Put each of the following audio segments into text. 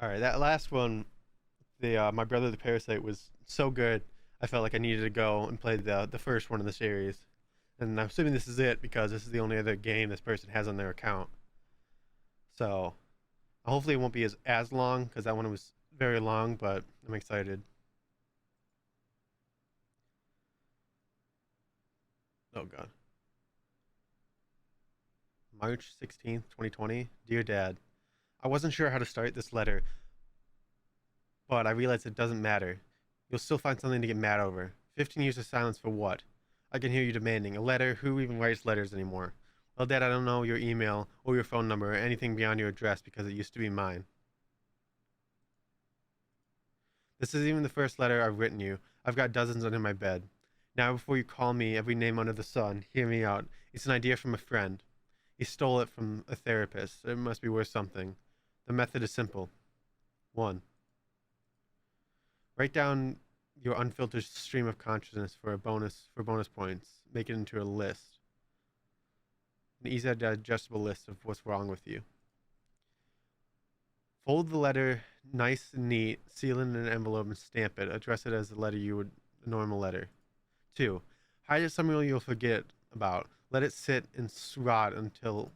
All right, that last one, the My Brother the Parasite was so good. I felt like I needed to go and play the first one in the series. And I'm assuming this is it because this is the only other game this person has on their account. So hopefully it won't be as long because that one was very long, but I'm excited. Oh god. March 16th, 2020. Dear Dad, I wasn't sure how to start this letter, but I realized it doesn't matter. You'll still find something to get mad over. 15 years of silence for what? I can hear you demanding. A letter? Who even writes letters anymore? Well, Dad, I don't know your email or your phone number or anything beyond your address because it used to be mine. This is even the first letter I've written you. I've got dozens under my bed. Now, before you call me every name under the sun, hear me out. It's an idea from a friend. He stole it from a therapist. It must be worth something. The method is simple. 1. Write down your unfiltered stream of consciousness for bonus points. Make it into a list, an easy digestible list of what's wrong with you. Fold the letter nice and neat, seal it in an envelope, and stamp it. Address it as the letter you would a normal letter. 2. Hide it somewhere you'll forget about. Let it sit and rot until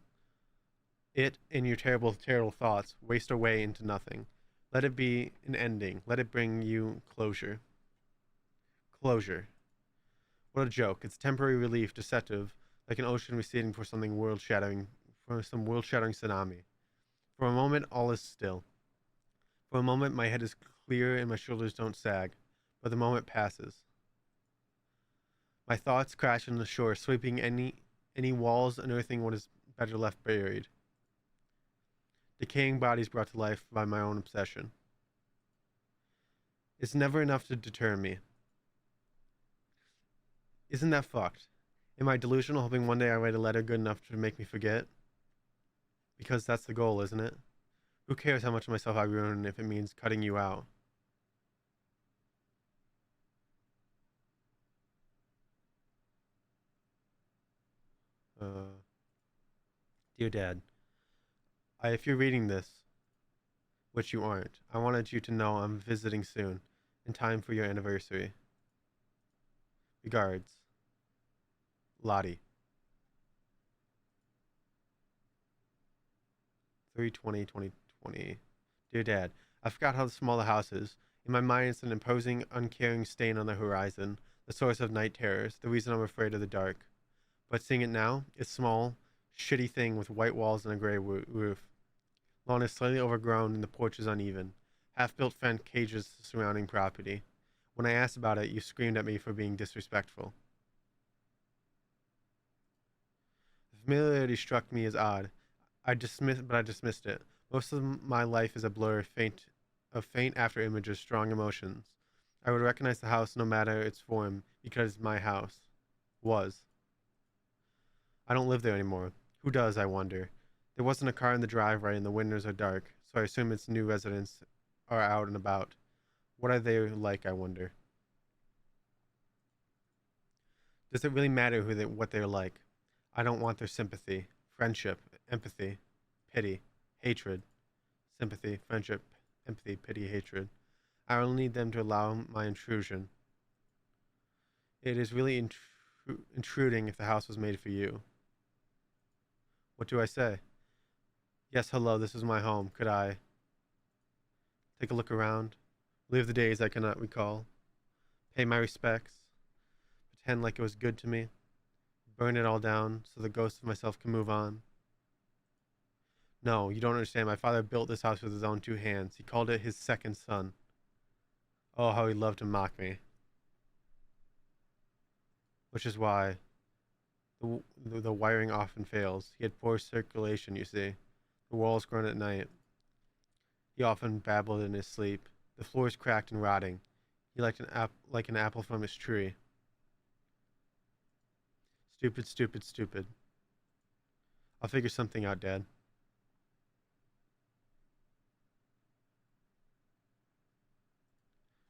it and your terrible, terrible thoughts waste away into nothing. Let it be an ending. Let it bring you closure. Closure. What a joke. It's temporary relief, deceptive, like an ocean receding for something world shattering, for some world shattering tsunami. For a moment, all is still. For a moment, my head is clear and my shoulders don't sag. But the moment passes. My thoughts crash on the shore, sweeping any walls, unearthing what is better left buried. Decaying bodies brought to life by my own obsession. It's never enough to deter me. Isn't that fucked? Am I delusional, hoping one day I write a letter good enough to make me forget? Because that's the goal, isn't it? Who cares how much of myself I ruin if it means cutting you out? Uh, Dear Dad, if you're reading this, which you aren't, I wanted you to know I'm visiting soon, in time for your anniversary. Regards, Lottie. 3/20/2020. Dear Dad, I forgot how small the house is. In my mind, it's an imposing, uncaring stain on the horizon, the source of night terrors, the reason I'm afraid of the dark. But seeing it now, it's small, shitty thing with white walls and a gray roof. Lawn is slightly overgrown and the porch is uneven. Half-built fence cages the surrounding property. When I asked about it, you screamed at me for being disrespectful. The familiarity struck me as odd. I dismissed it. Most of my life is a blur, faint after images, strong emotions. I would recognize the house no matter its form because my house was. I don't live there anymore. Who does, I wonder? There wasn't a car in the driveway and the windows are dark, so I assume its new residents are out and about. What are they like, I wonder? Does it really matter what they're like? I don't want their sympathy, friendship, empathy, pity, hatred. Sympathy, friendship, empathy, pity, hatred. I only need them to allow my intrusion. It is really intruding if the house was made for you. What do I say? Yes, hello, this is my home. Could I take a look around? Live the days I cannot recall? Pay my respects? Pretend like it was good to me? Burn it all down so the ghost of myself can move on? No, you don't understand. My father built this house with his own two hands. He called it his second son. Oh, how he loved to mock me. Which is why the wiring often fails. He had poor circulation, you see. The walls groan at night. He often babbled in his sleep. The floors cracked and rotting. He like an apple from his tree. Stupid, stupid, stupid. I'll figure something out, Dad.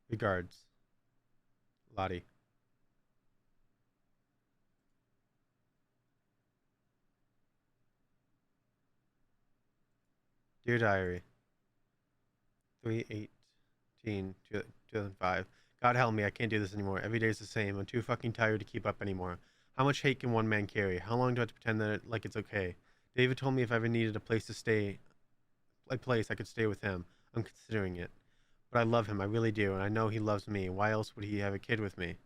Regards, Lottie. Dear Diary, 3/18, 2005. God help me, I can't do this anymore. Every day is the same. I'm too fucking tired to keep up anymore. How much hate can one man carry? How long do I have to pretend that like it's okay? David told me if I ever needed a place to stay, a place I could stay with him. I'm considering it. But I love him, I really do, and I know he loves me. Why else would he have a kid with me?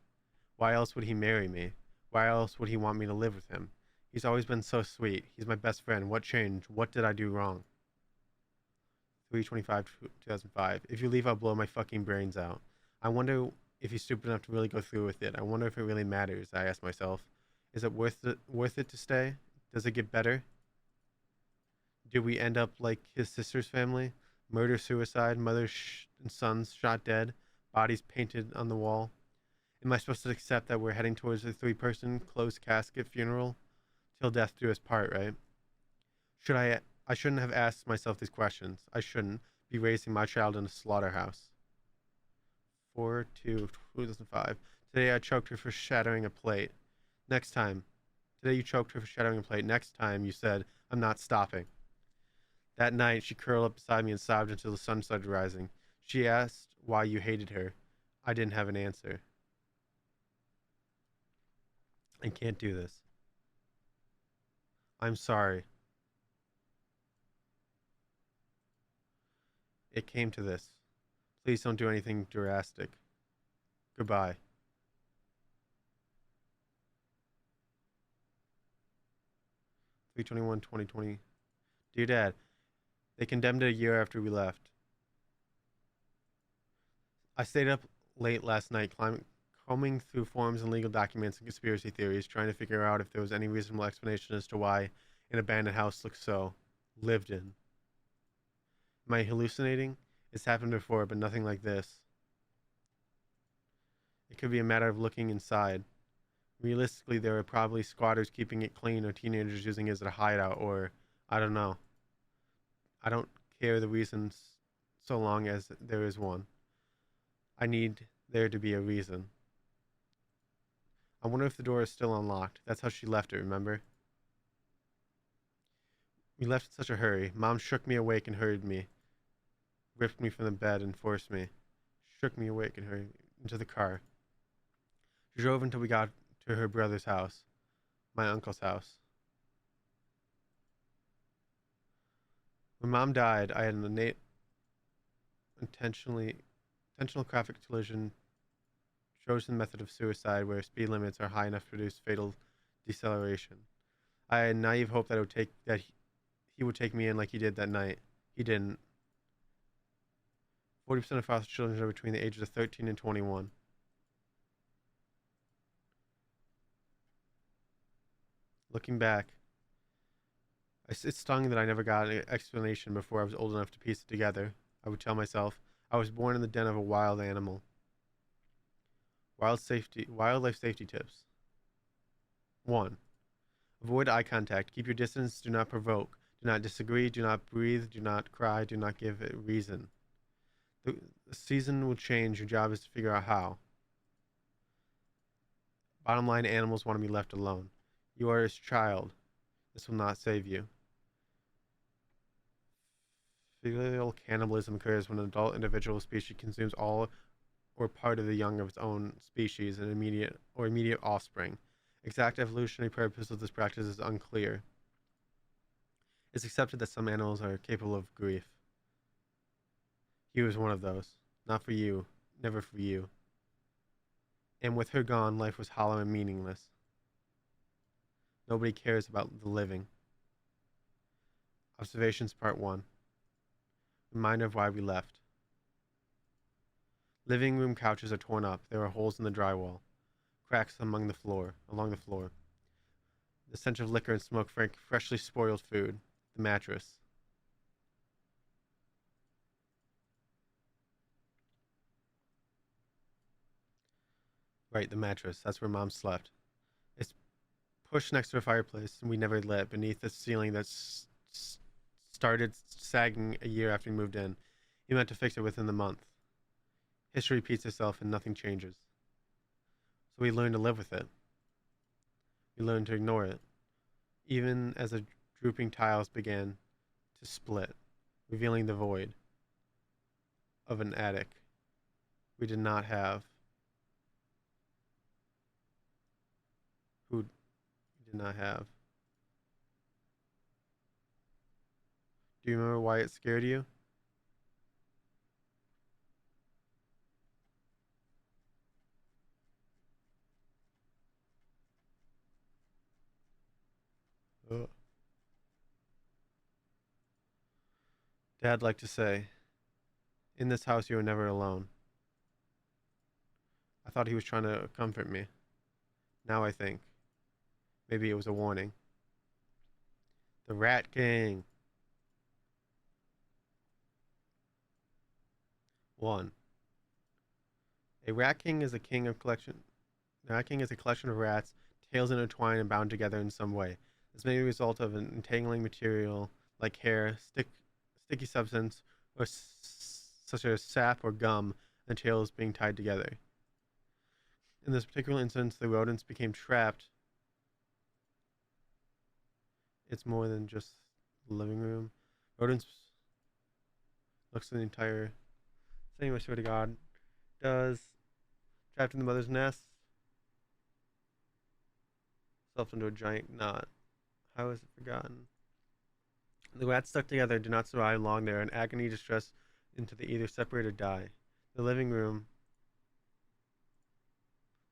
Why else would he marry me? Why else would he want me to live with him? He's always been so sweet. He's my best friend. What changed? What did I do wrong? 3/25, 2005. If you leave, I'll blow my fucking brains out. I wonder if he's stupid enough to really go through with it. I wonder if it really matters, I ask myself. Is it worth it to stay? Does it get better? Do we end up like his sister's family? Murder, suicide, mother and sons shot dead, bodies painted on the wall. Am I supposed to accept that we're heading towards a three-person closed casket funeral? Till death do us part, right? Should I shouldn't have asked myself these questions. I shouldn't be raising my child in a slaughterhouse. 4/2/2005. Today I choked her for shattering a plate. Next time. Today you choked her for shattering a plate. Next time you said, I'm not stopping. That night she curled up beside me and sobbed until the sun started rising. She asked why you hated her. I didn't have an answer. I can't do this. I'm sorry. It came to this. Please don't do anything drastic. Goodbye. 3/21/2020. Dear Dad, they condemned it a year after we left. I stayed up late last night combing through forms and legal documents and conspiracy theories, trying to figure out if there was any reasonable explanation as to why an abandoned house looks so lived in. Am I hallucinating? It's happened before, but nothing like this. It could be a matter of looking inside. Realistically, there are probably squatters keeping it clean or teenagers using it as a hideout or, I don't know. I don't care the reasons so long as there is one. I need there to be a reason. I wonder if the door is still unlocked. That's how she left it, remember? We left in such a hurry. Mom shook me awake and hurried me, ripped me from the bed and forced me. Shook me awake and hurried into the car. She drove until we got to her brother's house, my uncle's house. When Mom died, I had an innate intentional traffic collision chosen method of suicide where speed limits are high enough to produce fatal deceleration. I had naive hope that he would take me in like he did that night. He didn't. 40% of foster children are between the ages of 13 and 21. Looking back, it stung that I never got an explanation before I was old enough to piece it together. I would tell myself I was born in the den of a wild animal. Wildlife safety tips. 1. Avoid eye contact. Keep your distance. Do not provoke. Do not disagree. Do not breathe. Do not cry. Do not give a reason. The season will change. Your job is to figure out how. Bottom line, animals want to be left alone. You are his child. This will not save you. Filial cannibalism occurs when an adult individual species consumes all or part of the young of its own species and immediate offspring. Exact evolutionary purpose of this practice is unclear. It's accepted that some animals are capable of grief. He was one of those. Not for you, never for you. And with her gone, life was hollow and meaningless. Nobody cares about the living. Observations Part 1. Reminder of why we left. Living room couches are torn up. There are holes in the drywall. Cracks along the floor. The stench of liquor and smoke freshly spoiled food. The mattress. Right, the mattress. That's where Mom slept. It's pushed next to a fireplace, and we never lit, beneath the ceiling that started sagging a year after we moved in. He meant to fix it within the month. History repeats itself, and nothing changes. So we learned to live with it. We learned to ignore it, even as the drooping tiles began to split, revealing the void. of an attic. We did not have. Who did not have? Do you remember why it scared you? Ugh. Dad liked to say, "In this house, you are never alone." I thought he was trying to comfort me. Now I think maybe it was a warning. The Rat King. 1. A rat king is a king of collection. The rat king is a collection of rats, tails intertwined and bound together in some way. This may result of an entangling material like hair, sticky substance, or such as sap or gum, and the tails being tied together. In this particular instance, the rodents became trapped. It's more than just the living room. Rodents looks at the entire thing. I swear to God, does trapped in the mother's nest, self into a giant knot. How is it forgotten? The rats stuck together do not survive long. They are in agony, distress, until they either separate or die. The living room,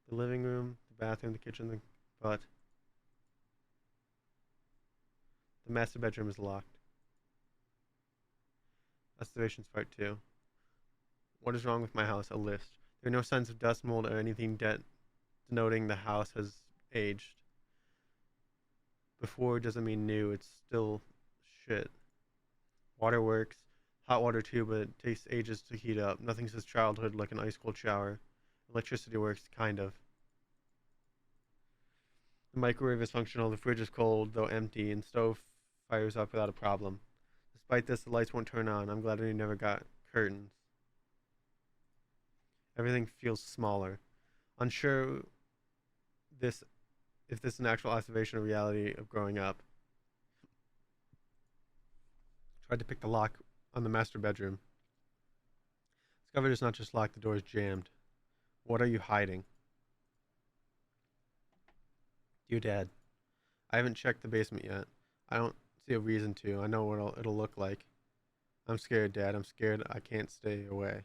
the bathroom, the kitchen, but the master bedroom is locked. Observations Part 2. What is wrong with my house? A list. There are no signs of dust, mold, or anything denoting the house has aged. Before doesn't mean new, it's still shit. Water works. Hot water too, but it takes ages to heat up. Nothing says childhood like an ice cold shower. Electricity works, kind of. The microwave is functional, the fridge is cold, though empty, and stove fires up without a problem. Despite this, the lights won't turn on. I'm glad we never got curtains. Everything feels smaller. Unsure this if this is an actual observation of reality of growing up. Tried to pick the lock on the master bedroom. Discovered it's not just locked, the door is jammed. What are you hiding? Dear Dad, I haven't checked the basement yet. I don't see a reason to. I know what it'll look like. I'm scared, Dad. I'm scared I can't stay away.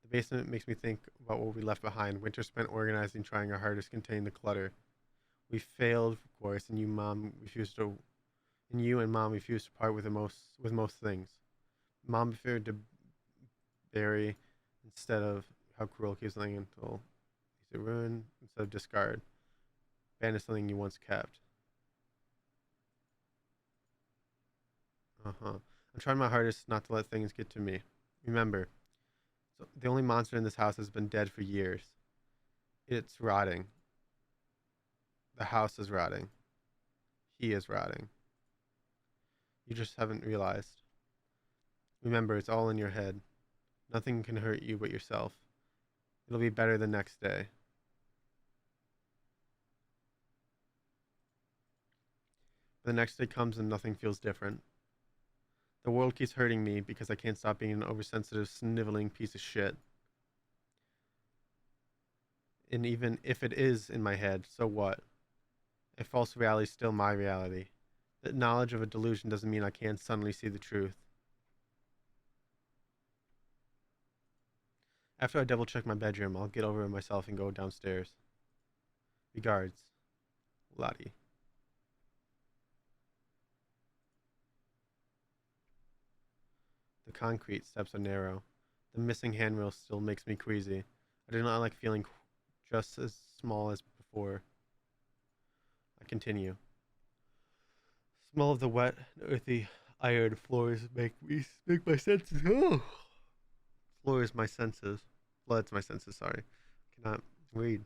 The basement makes me think about what we left behind. Winter spent organizing, trying our hardest to contain the clutter. We failed, of course, and you and Mom refused to part with most things. Mom preferred to bury instead of how cruel keeps something until you ruin instead of discard. Banish something you once kept. I'm trying my hardest not to let things get to me. Remember, so the only monster in this house has been dead for years. It's rotting. The house is rotting. He is rotting. You just haven't realized. Remember, it's all in your head. Nothing can hurt you but yourself. It'll be better the next day. But the next day comes and nothing feels different. The world keeps hurting me because I can't stop being an oversensitive, sniveling piece of shit. And even if it is in my head, so what? A false reality is still my reality. The knowledge of a delusion doesn't mean I can't suddenly see the truth. After I double check my bedroom, I'll get over myself and go downstairs. Regards, Lottie. The concrete steps are narrow. The missing handrail still makes me queasy. I do not like feeling just as small as before. I continue. Smell of the wet, earthy, iron floors make my senses. Oh. Floors my senses. Floods my senses. Sorry, cannot read.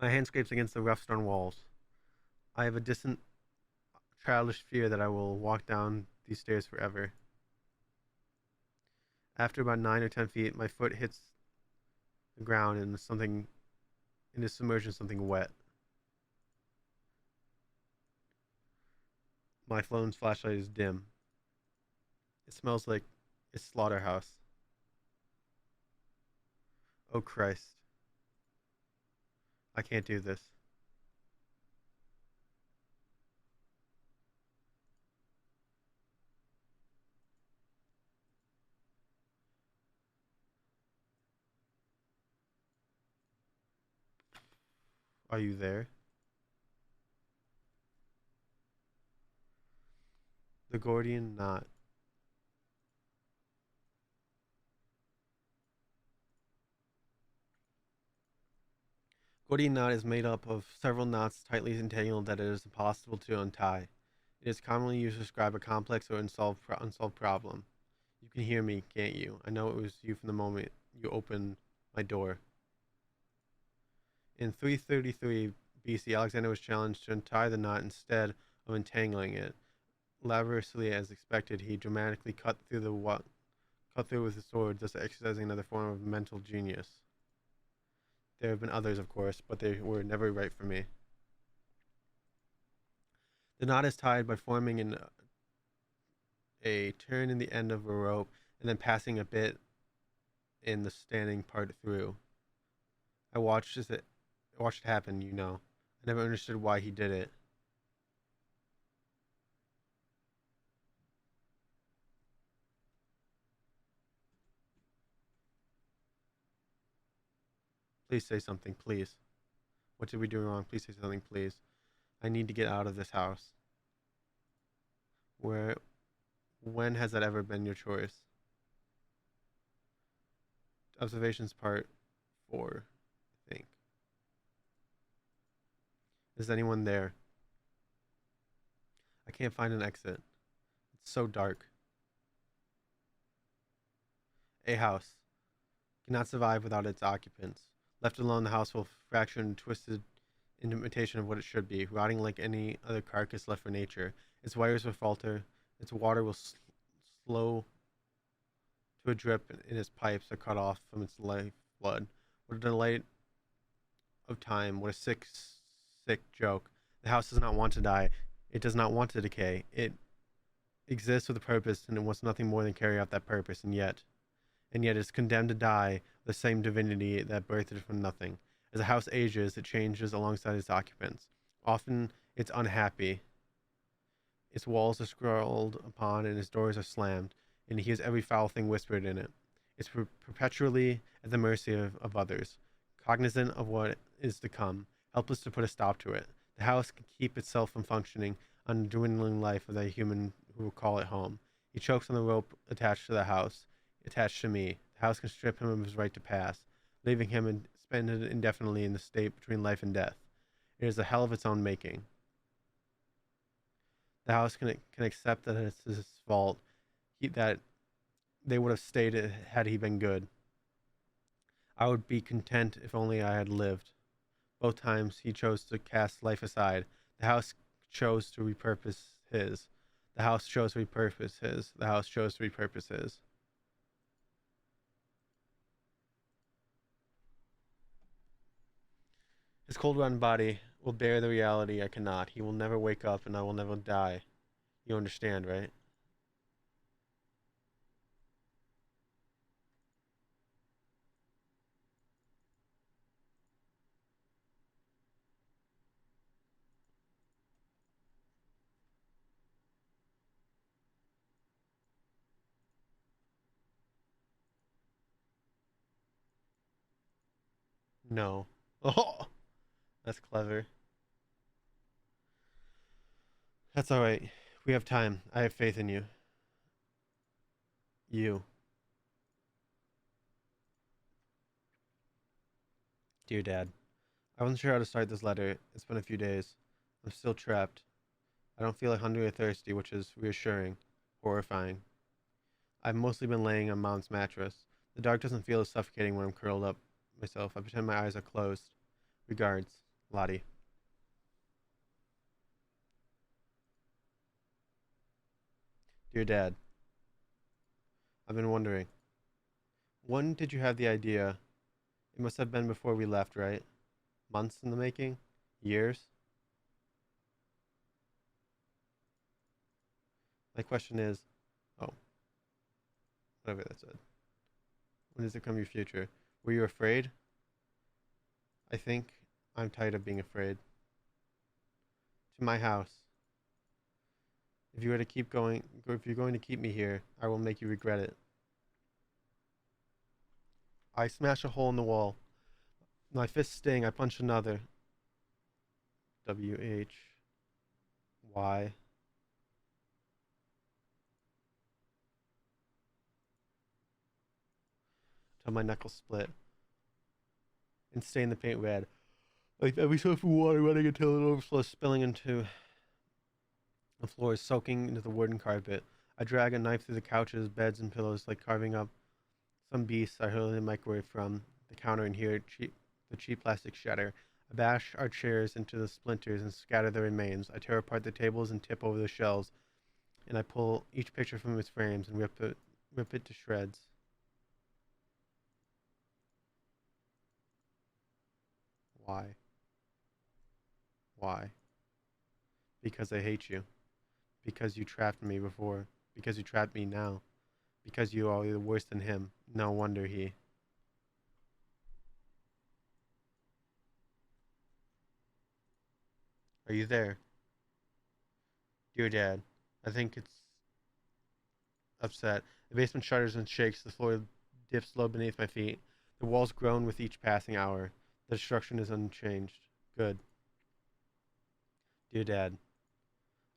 My hand scrapes against the rough stone walls. I have a distant, childish fear that I will walk down these stairs forever. After about 9 or 10 feet, my foot hits the ground and is submerged in something wet. My phone's flashlight is dim. It smells like It's Slaughterhouse. Oh Christ. I can't do this. Are you there? The Gordian knot. Gordian knot is made up of several knots tightly entangled that it is impossible to untie. It is commonly used to describe a complex or unsolved problem. You can hear me, can't you? I know it was you from the moment you opened my door. In 333 BC, Alexander was challenged to untie the knot instead of entangling it. Laboriously as expected, he dramatically cut through with his sword, thus exercising another form of mental genius. There have been others, of course, but they were never right for me. The knot is tied by forming a turn in the end of a rope and then passing a bit in the standing part through. I watched it happen, you know. I never understood why he did it. Please say something, please. What did we do wrong? Please say something, please. I need to get out of this house. Where when has that ever been your choice? Observations part 4, I think. Is anyone there? I can't find an exit. It's so dark. A house cannot survive without its occupants. Left alone, the house will fracture and twisted in imitation of what it should be, rotting like any other carcass left for nature. Its wires will falter. Its water will slow to a drip in its pipes are cut off from its life blood. What a delight of time. What a sick, sick joke. The house does not want to die. It does not want to decay. It exists with a purpose, and it wants nothing more than carry out that purpose, and yet is condemned to die the same divinity that birthed it from nothing. As a house ages, it changes alongside its occupants. Often it's unhappy. Its walls are scrawled upon and its doors are slammed, and he hears every foul thing whispered in it. It's perpetually at the mercy of others, cognizant of what is to come, helpless to put a stop to it. The house can keep itself from functioning on the dwindling life of the human who will call it home. He chokes on the rope attached to the house, attached to me. The house can strip him of his right to pass, leaving him suspended indefinitely in the state between life and death. It is a hell of its own making. The house can accept that it's his fault, that they would have stayed had he been good. I would be content if only I had lived. Both times he chose to cast life aside. The house chose to repurpose his. The house chose to repurpose his. The house chose to repurpose his. His cold rotten body will bear the reality I cannot. He will never wake up and I will never die. You understand, right? No. Oh, that's clever. That's all right. We have time. I have faith in you. You, dear Dad. I wasn't sure how to start this letter. It's been a few days. I'm still trapped. I don't feel like hungry or thirsty, which is reassuring, horrifying. I've mostly been laying on Mom's mattress. The dark doesn't feel as suffocating when I'm curled up myself. I pretend my eyes are closed. Regards, Lottie. Dear Dad, I've been wondering, when did you have the idea? It must have been before we left, right? Months in the making? Years? My question is, oh, whatever that said. When does it come your future? Were you afraid? I think I'm tired of being afraid. To my house. If you were to keep going, if you're going to keep me here, I will make you regret it. I smash a hole in the wall. My fist sting. I punch another. WHY. Till my knuckles split and stain the paint red. Like every soap of water running until it overflows, spilling into the floor, soaking into the wooden carpet. I drag a knife through the couches, beds, and pillows, like carving up some beast I hurl in the microwave from the counter and hear the cheap plastic shatter. I bash our chairs into the splinters and scatter the remains. I tear apart the tables and tip over the shelves, and I pull each picture from its frames and rip it to shreds. Why? Why? Because I hate you. Because you trapped me before. Because you trapped me now. Because you are worse than him. No wonder he. Are you there? Dear Dad, I think it's upset. The basement shudders and shakes. The floor dips low beneath my feet. The walls groan with each passing hour. The destruction is unchanged. Good. Dear Dad,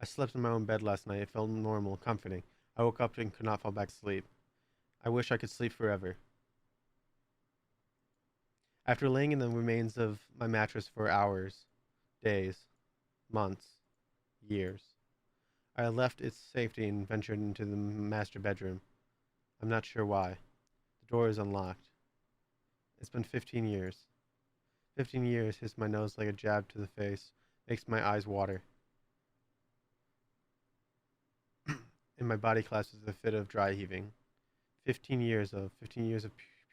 I slept in my own bed last night. It felt normal, comforting. I woke up and could not fall back to sleep. I wish I could sleep forever. After laying in the remains of my mattress for hours, days, months, years, I left its safety and ventured into the master bedroom. I'm not sure why. The door is unlocked. It's been 15 years. 15 years hits my nose like a jab to the face, makes my eyes water. And my body collapses with a fit of dry heaving. 15 years of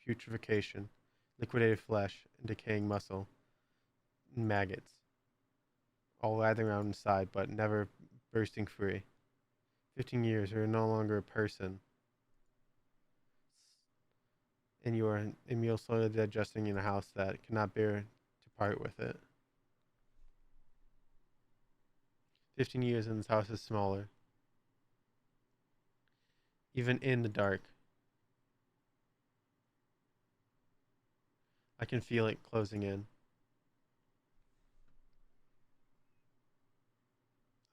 putrefaction, liquidated flesh, and decaying muscle, and maggots, all writhing around inside but never bursting free. 15 years, you're no longer a person, and you are a meal slowly digesting in a house that cannot bear to part with it. 15 years and this house is smaller. Even in the dark, I can feel it closing in.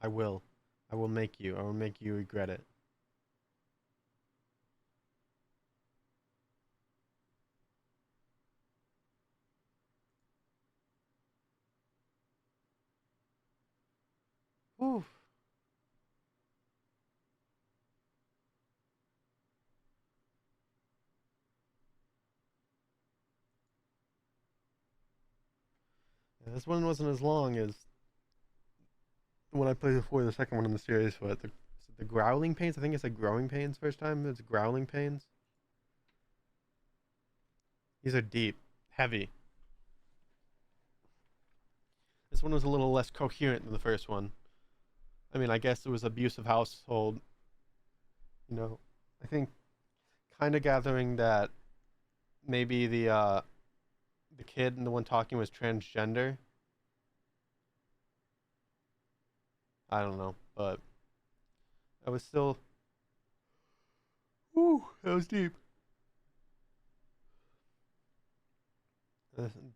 I will. I will make you. I will make you regret it. Whew. Yeah, this one wasn't as long as the one I played before, the second one in the series, but the Growling Pains? I think it's like Growing Pains first time. It's Growling Pains. These are deep, heavy. This one was a little less coherent than the first one. I mean, I guess it was abusive household. You know, I think kind of gathering that maybe the kid and the one talking was transgender. I don't know, but I was still. Ooh, that was deep.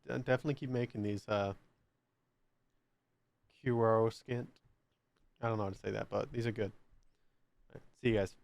Definitely keep making these Curoscant. I don't know how to say that, but these are good. All right, see you guys.